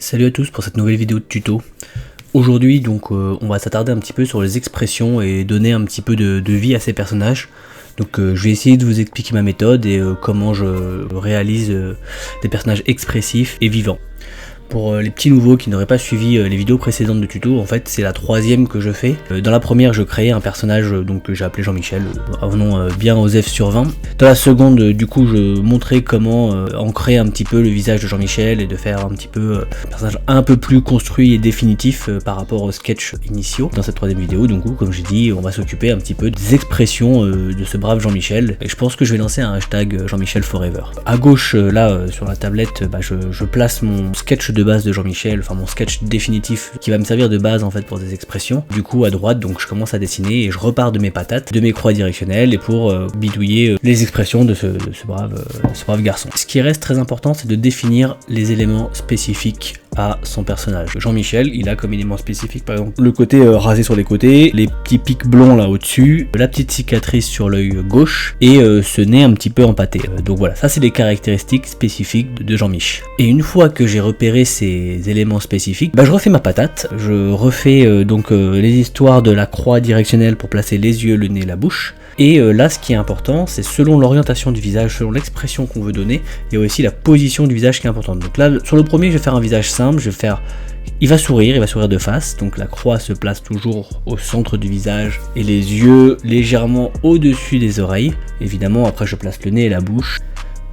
Salut à tous pour cette nouvelle vidéo de tuto. Aujourd'hui donc on va s'attarder un petit peu sur les expressions et donner un petit peu de vie à ces personnages. Donc je vais essayer de vous expliquer ma méthode et comment je réalise des personnages expressifs et vivants. Pour les petits nouveaux qui n'auraient pas suivi les vidéos précédentes de tuto, en fait c'est la troisième que je fais. Dans la première je créais un personnage que j'ai appelé Jean-Michel, un nom bien OSEF sur 20. Dans la seconde du coup je montrais comment ancrer un petit peu le visage de Jean-Michel et de faire un petit peu un personnage un peu plus construit et définitif par rapport aux sketchs initiaux. Dans cette troisième vidéo donc comme j'ai dit on va s'occuper un petit peu des expressions de ce brave Jean-Michel et je pense que je vais lancer un hashtag Jean-Michel Forever. À gauche là sur la tablette je place mon sketch de base de Jean-Michel, enfin mon sketch définitif qui va me servir de base en fait pour des expressions. Du coup à droite donc je commence à dessiner et je repars de mes patates, de mes croix directionnelles et pour bidouiller les expressions de ce brave garçon. Ce qui reste très important c'est de définir les éléments spécifiques à son personnage. Jean-Michel, il a comme élément spécifique par exemple le côté rasé sur les côtés, les petits pics blonds là au-dessus, la petite cicatrice sur l'œil gauche et ce nez un petit peu empâté. Donc voilà, ça c'est les caractéristiques spécifiques de Jean-Mich. Et une fois que j'ai repéré ces éléments spécifiques, je refais ma patate, je refais les histoires de la croix directionnelle pour placer les yeux, le nez, la bouche. Et là ce qui est important c'est selon l'orientation du visage, selon l'expression qu'on veut donner, il y a aussi la position du visage qui est importante. Donc là sur le premier je vais faire un visage simple, il va sourire de face, donc la croix se place toujours au centre du visage et les yeux légèrement au-dessus des oreilles. Évidemment après je place le nez et la bouche.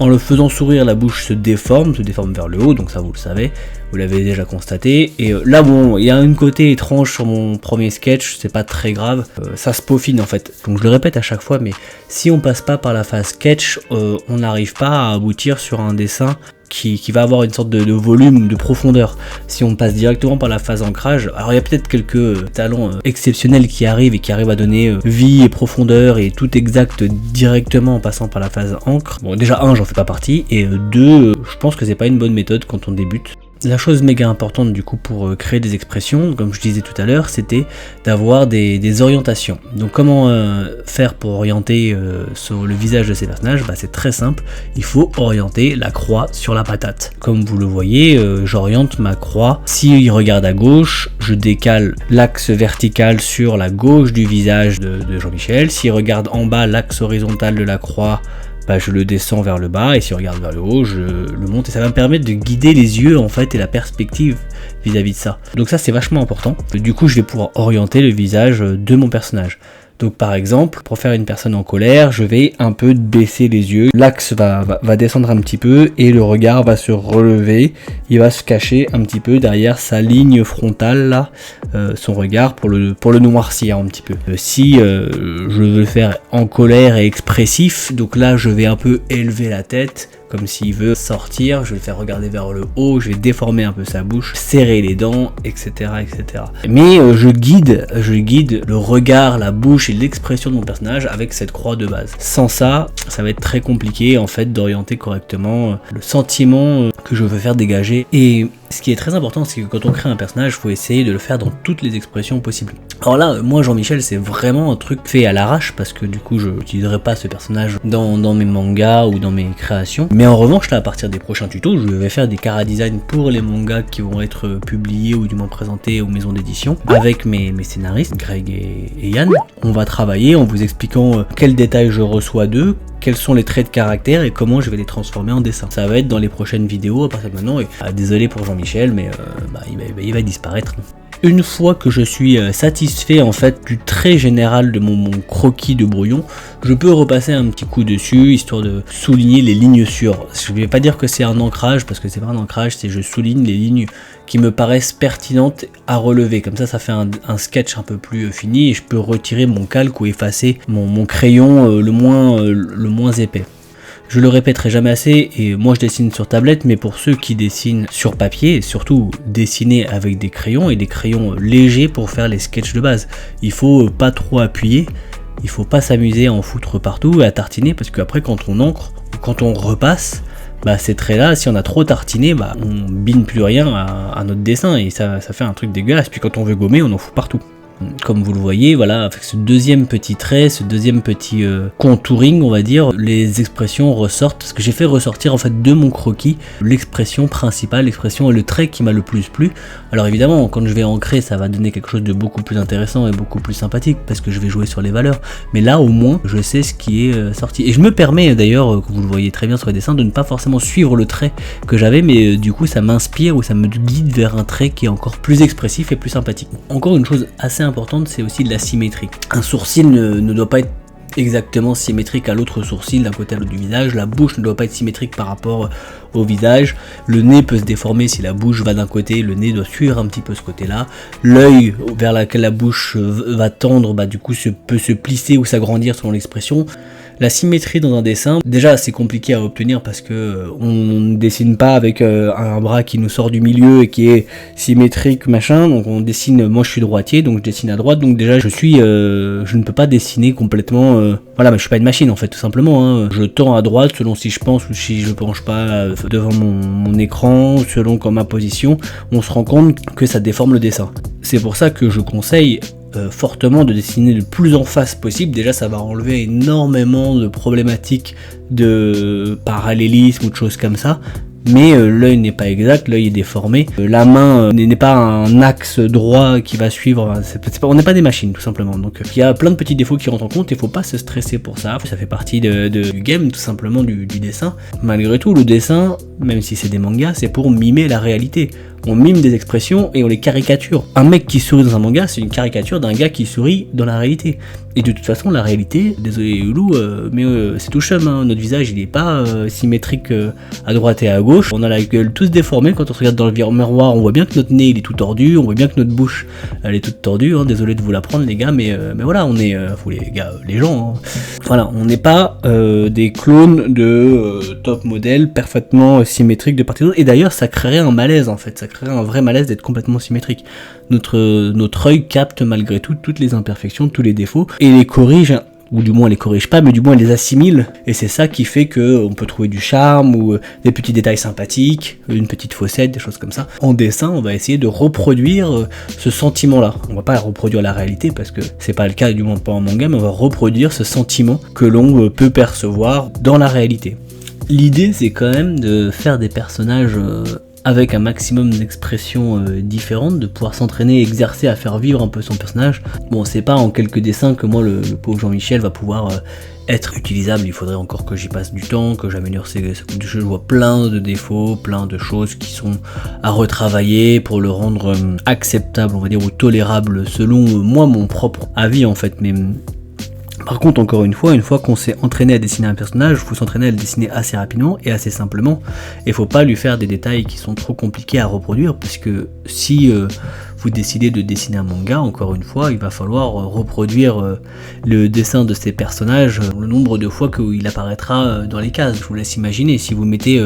En le faisant sourire, la bouche se déforme vers le haut, donc ça vous le savez, vous l'avez déjà constaté. Et là bon, il y a un côté étrange sur mon premier sketch, c'est pas très grave, ça se peaufine en fait. Donc je le répète à chaque fois, mais si on passe pas par la phase sketch, on n'arrive pas à aboutir sur un dessin qui va avoir une sorte de volume, de profondeur. Si on passe directement par la phase ancrage, alors il y a peut-être quelques talents exceptionnels qui arrivent à donner vie et profondeur et tout exact directement en passant par la phase encre. Bon déjà j'en fais pas partie, et deux, je pense que c'est pas une bonne méthode quand on débute. La chose méga importante du coup pour créer des expressions, comme je disais tout à l'heure, c'était d'avoir des orientations. Donc comment faire pour orienter sur le visage de ces personnages? C'est très simple, il faut orienter la croix sur la patate. Comme vous le voyez, j'oriente ma croix. S'il regarde à gauche, je décale l'axe vertical sur la gauche du visage de Jean-Michel. S'il regarde en bas, l'axe horizontal de la croix, je le descends vers le bas, et si on regarde vers le haut, je le monte, et ça va me permettre de guider les yeux en fait et la perspective vis-à-vis de ça. Donc ça c'est vachement important. Du coup je vais pouvoir orienter le visage de mon personnage. Donc par exemple, pour faire une personne en colère, je vais un peu baisser les yeux, l'axe va descendre un petit peu et le regard va se relever, il va se cacher un petit peu derrière sa ligne frontale là, son regard pour le noircir un petit peu. Si je veux le faire en colère et expressif, donc là je vais un peu élever la tête, comme s'il veut sortir, je vais le faire regarder vers le haut, je vais déformer un peu sa bouche, serrer les dents, etc. etc. Mais je guide le regard, la bouche et l'expression de mon personnage avec cette croix de base. Sans ça, ça va être très compliqué en fait d'orienter correctement le sentiment que je veux faire dégager. Et ce qui est très important, c'est que quand on crée un personnage, il faut essayer de le faire dans toutes les expressions possibles. Alors là, moi Jean-Michel, c'est vraiment un truc fait à l'arrache, parce que du coup je n'utiliserai pas ce personnage dans mes mangas ou dans mes créations. Mais en revanche, là, à partir des prochains tutos, je vais faire des chara-design pour les mangas qui vont être publiés ou du moins présentés aux maisons d'édition avec mes scénaristes, Greg et Yann. On va travailler en vous expliquant quels détails je reçois d'eux, quels sont les traits de caractère et comment je vais les transformer en dessin. Ça va être dans les prochaines vidéos à partir de maintenant. Et désolé pour Jean-Michel, mais il va disparaître. Une fois que je suis satisfait en fait du trait général de mon croquis de brouillon, je peux repasser un petit coup dessus histoire de souligner les lignes sûres. Je ne vais pas dire que c'est un ancrage, parce que c'est pas un ancrage, c'est je souligne les lignes qui me paraissent pertinentes à relever. Comme ça fait un sketch un peu plus fini et je peux retirer mon calque ou effacer mon crayon le moins épais. Je le répéterai jamais assez, et moi je dessine sur tablette, mais pour ceux qui dessinent sur papier, et surtout dessiner avec des crayons, et des crayons légers pour faire les sketchs de base. Il faut pas trop appuyer, il faut pas s'amuser à en foutre partout et à tartiner, parce qu'après quand on encre, ou quand on repasse, ces traits là, si on a trop tartiné, on bine plus rien à notre dessin, et ça fait un truc dégueulasse. Puis quand on veut gommer, on en fout partout. Comme vous le voyez, voilà, avec ce deuxième petit trait, ce deuxième petit contouring, on va dire, les expressions ressortent, parce que j'ai fait ressortir en fait de mon croquis l'expression principale, l'expression et le trait qui m'a le plus plu. Alors évidemment, quand je vais ancrer, ça va donner quelque chose de beaucoup plus intéressant et beaucoup plus sympathique, parce que je vais jouer sur les valeurs. Mais là, au moins, je sais ce qui est sorti. Et je me permets d'ailleurs, que vous le voyez très bien sur les dessins, de ne pas forcément suivre le trait que j'avais, mais du coup, ça m'inspire ou ça me guide vers un trait qui est encore plus expressif et plus sympathique. Encore une chose assez importante, c'est aussi de la symétrie. Un sourcil ne doit pas être exactement symétrique à l'autre sourcil d'un côté à l'autre du visage, la bouche ne doit pas être symétrique par rapport au visage, le nez peut se déformer si la bouche va d'un côté, le nez doit suivre un petit peu ce côté là, l'œil vers lequel la bouche va tendre, du coup peut se plisser ou s'agrandir selon l'expression. La symétrie dans un dessin, déjà c'est compliqué à obtenir parce que on ne dessine pas avec un bras qui nous sort du milieu et qui est symétrique machin, donc on dessine, moi je suis droitier donc je dessine à droite, donc déjà je ne peux pas dessiner complètement, voilà, mais je suis pas une machine en fait tout simplement, hein. Je tends à droite selon si je pense ou si je penche pas devant mon écran, selon ma position, on se rend compte que ça déforme le dessin. C'est pour ça que je conseille fortement de dessiner le plus en face possible. Déjà ça va enlever énormément de problématiques de parallélisme ou de choses comme ça, mais l'œil n'est pas exact, l'œil est déformé, la main n'est pas un axe droit qui va suivre, on n'est pas des machines tout simplement, donc il y a plein de petits défauts qui rentrent en compte, il faut pas se stresser pour ça fait partie du game tout simplement, du dessin. Malgré tout le dessin, même si c'est des mangas, c'est pour mimer la réalité. On mime des expressions et on les caricature. Un mec qui sourit dans un manga, c'est une caricature d'un gars qui sourit dans la réalité. Et de toute façon, la réalité, désolé Loulou, mais c'est tout chum, hein. Notre visage il est pas symétrique à droite et à gauche. On a la gueule tous déformée, quand on se regarde dans le miroir, on voit bien que notre nez il est tout tordu, on voit bien que notre bouche elle est toute tordue, hein. Désolé de vous l'apprendre les gars, mais voilà, on est, vous les gars, les gens, hein. Voilà, on n'est pas des clones de top modèles parfaitement symétriques de part et d'autre. Et d'ailleurs, ça créerait un malaise en fait, ça créerait un vrai malaise d'être complètement symétrique. Notre œil capte malgré tout toutes les imperfections, tous les défauts, et les corrige, ou du moins les corrige pas, mais du moins les assimile, et c'est ça qui fait que on peut trouver du charme, ou des petits détails sympathiques, une petite fossette, des choses comme ça. En dessin, on va essayer de reproduire ce sentiment-là. On va pas reproduire la réalité, parce que c'est pas le cas, du moins pas en manga, mais on va reproduire ce sentiment que l'on peut percevoir dans la réalité. L'idée, c'est quand même de faire des personnages avec un maximum d'expressions différentes, de pouvoir s'entraîner, exercer à faire vivre un peu son personnage. Bon, c'est pas en quelques dessins que moi, le pauvre Jean-Michel va pouvoir être utilisable, il faudrait encore que j'y passe du temps, que j'améliore ses coups de jeu. Je vois plein de défauts, plein de choses qui sont à retravailler pour le rendre acceptable, on va dire, ou tolérable selon moi, mon propre avis en fait. Mais par contre, encore une fois qu'on s'est entraîné à dessiner un personnage, il faut s'entraîner à le dessiner assez rapidement et assez simplement. Et il faut pas lui faire des détails qui sont trop compliqués à reproduire, parce que si vous décidez de dessiner un manga, encore une fois, il va falloir reproduire le dessin de ces personnages le nombre de fois qu'il apparaîtra dans les cases. Je vous laisse imaginer, si vous mettez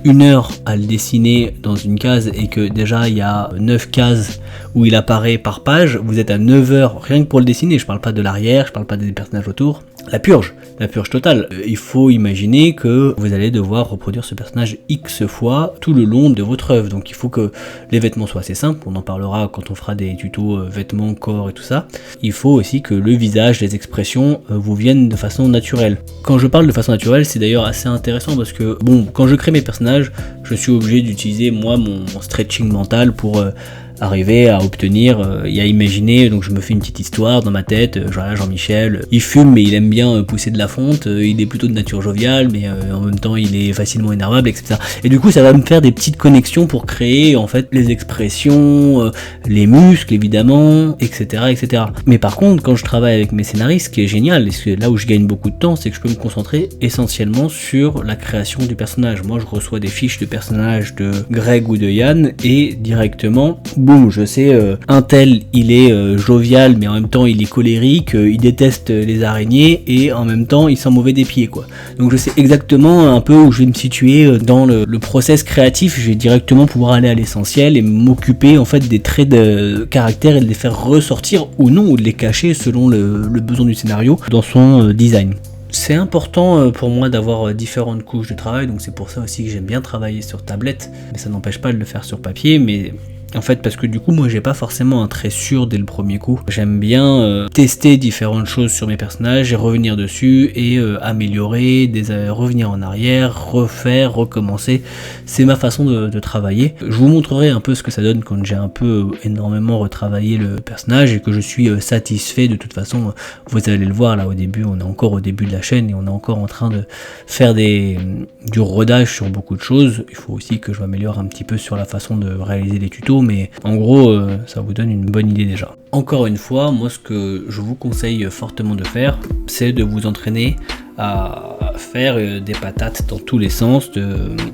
1 heure à le dessiner dans une case et que déjà il y a 9 cases où il apparaît par page, vous êtes à 9 heures rien que pour le dessiner. Je parle pas de l'arrière, je parle pas des personnages autour. La purge totale. Il faut imaginer que vous allez devoir reproduire ce personnage X fois tout le long de votre œuvre. Donc il faut que les vêtements soient assez simples, on en parlera quand on fera des tutos vêtements, corps et tout ça. Il faut aussi que le visage, les expressions vous viennent de façon naturelle. Quand je parle de façon naturelle, c'est d'ailleurs assez intéressant parce que, bon, quand je crée mes personnages, je suis obligé d'utiliser moi mon stretching mental pour arriver à obtenir et à imaginer. Donc je me fais une petite histoire dans ma tête. Genre Jean-Michel, il fume mais il aime bien pousser de la fonte, il est plutôt de nature joviale mais en même temps il est facilement énervable, etc. Et du coup ça va me faire des petites connexions pour créer en fait les expressions, les muscles évidemment, etc. Mais par contre quand je travaille avec mes scénaristes, ce qui est génial, et c'est là où je gagne beaucoup de temps, c'est que je peux me concentrer essentiellement sur la création du personnage. Moi je reçois des fiches de personnages de Greg ou de Yann et directement je sais, un tel il est jovial mais en même temps il est colérique, il déteste les araignées et en même temps il sent mauvais des pieds quoi. Donc je sais exactement un peu où je vais me situer dans le process créatif. Je vais directement pouvoir aller à l'essentiel et m'occuper en fait des traits de caractère et de les faire ressortir ou non, ou de les cacher selon le besoin du scénario dans son design. C'est important pour moi d'avoir différentes couches de travail, donc c'est pour ça aussi que j'aime bien travailler sur tablette, mais ça n'empêche pas de le faire sur papier. Mais En fait, parce que du coup, moi, j'ai pas forcément un trait sûr dès le premier coup. J'aime bien tester différentes choses sur mes personnages et revenir dessus et améliorer, revenir en arrière, refaire, recommencer. C'est ma façon de travailler. Je vous montrerai un peu ce que ça donne quand j'ai un peu énormément retravaillé le personnage et que je suis satisfait. De toute façon, vous allez le voir là au début, on est encore au début de la chaîne et on est encore en train de faire du rodage sur beaucoup de choses. Il faut aussi que je m'améliore un petit peu sur la façon de réaliser les tutos, mais en gros ça vous donne une bonne idée déjà. Encore une fois, moi ce que je vous conseille fortement de faire, c'est de vous entraîner à faire des patates dans tous les sens,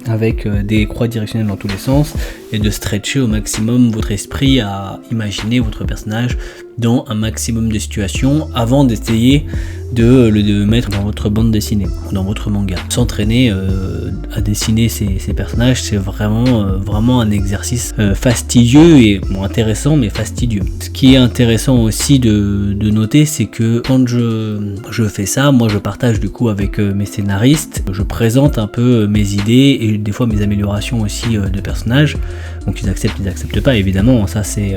avec des croix directionnelles dans tous les sens, et de stretcher au maximum votre esprit à imaginer votre personnage dans un maximum de situations avant d'essayer de le mettre dans votre bande dessinée, dans votre manga. S'entraîner à dessiner ces personnages, c'est vraiment un exercice fastidieux et bon, intéressant mais fastidieux. Ce qui est intéressant aussi de noter, c'est que quand je fais ça, moi je partage du coup avec mes scénaristes, je présente un peu mes idées et des fois mes améliorations aussi de personnages. Donc ils acceptent pas évidemment, ça c'est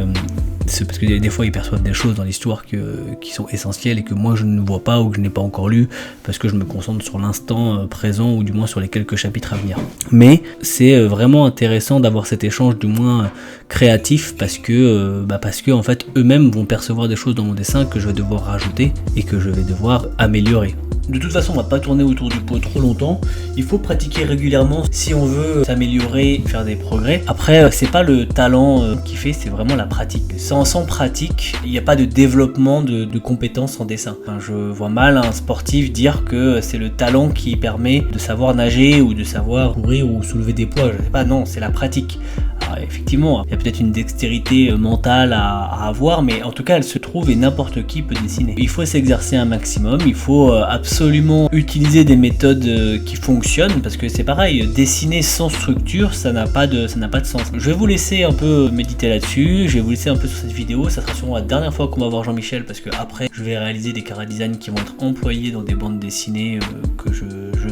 parce que des fois ils perçoivent des choses dans l'histoire qui sont essentielles et que moi je ne vois pas ou que je n'ai pas encore lu parce que je me concentre sur l'instant présent ou du moins sur les quelques chapitres à venir. Mais c'est vraiment intéressant d'avoir cet échange du moins créatif parce que en fait eux-mêmes vont percevoir des choses dans mon dessin que je vais devoir rajouter et que je vais devoir améliorer. De toute façon, on va pas tourner autour du pot trop longtemps. Il faut pratiquer régulièrement si on veut s'améliorer, faire des progrès. Après, c'est pas le talent qui fait, c'est vraiment la pratique. Sans pratique, il n'y a pas de développement de compétences en dessin. Enfin, je vois mal un sportif dire que c'est le talent qui permet de savoir nager ou de savoir courir ou soulever des poids. Je sais pas, non, c'est la pratique. Alors, effectivement, il y a peut-être une dextérité mentale à avoir, mais en tout cas, elle se trouve et n'importe qui peut dessiner. Il faut s'exercer un maximum, il faut absolument utiliser des méthodes qui fonctionnent, parce que c'est pareil, dessiner sans structure, ça n'a pas de sens. Je vais vous laisser un peu méditer là-dessus, je vais vous laisser un peu sur cette vidéo, ça sera sûrement la dernière fois qu'on va voir Jean-Michel, parce que après, je vais réaliser des chara-designs qui vont être employés dans des bandes dessinées que je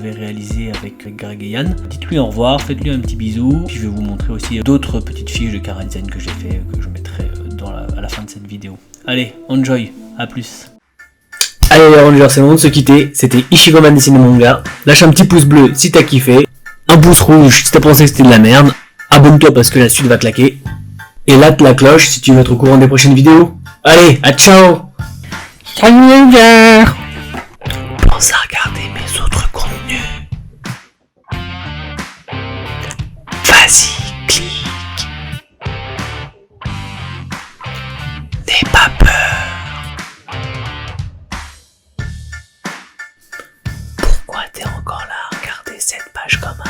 vais réaliser avec Greg et Yann. Dites-lui au revoir, faites-lui un petit bisou, puis je vais vous montrer aussi d'autres petites fiches de chara-design que j'ai fait, que je mettrai à la fin de cette vidéo. Allez, enjoy, à plus. Allez les Rangers, c'est le moment de se quitter. C'était Ichigoman Dessiné Manga. Lâche un petit pouce bleu si t'as kiffé, un pouce rouge si t'as pensé que c'était de la merde, abonne-toi parce que la suite va claquer, et latte la cloche si tu veux être au courant des prochaines vidéos. Allez, à ciao. Salut les Rangers. Pense à regarder mes autres contenus. Vas-y, clique. N'aie pas peur. Pourquoi t'es encore là à regarder cette page comme un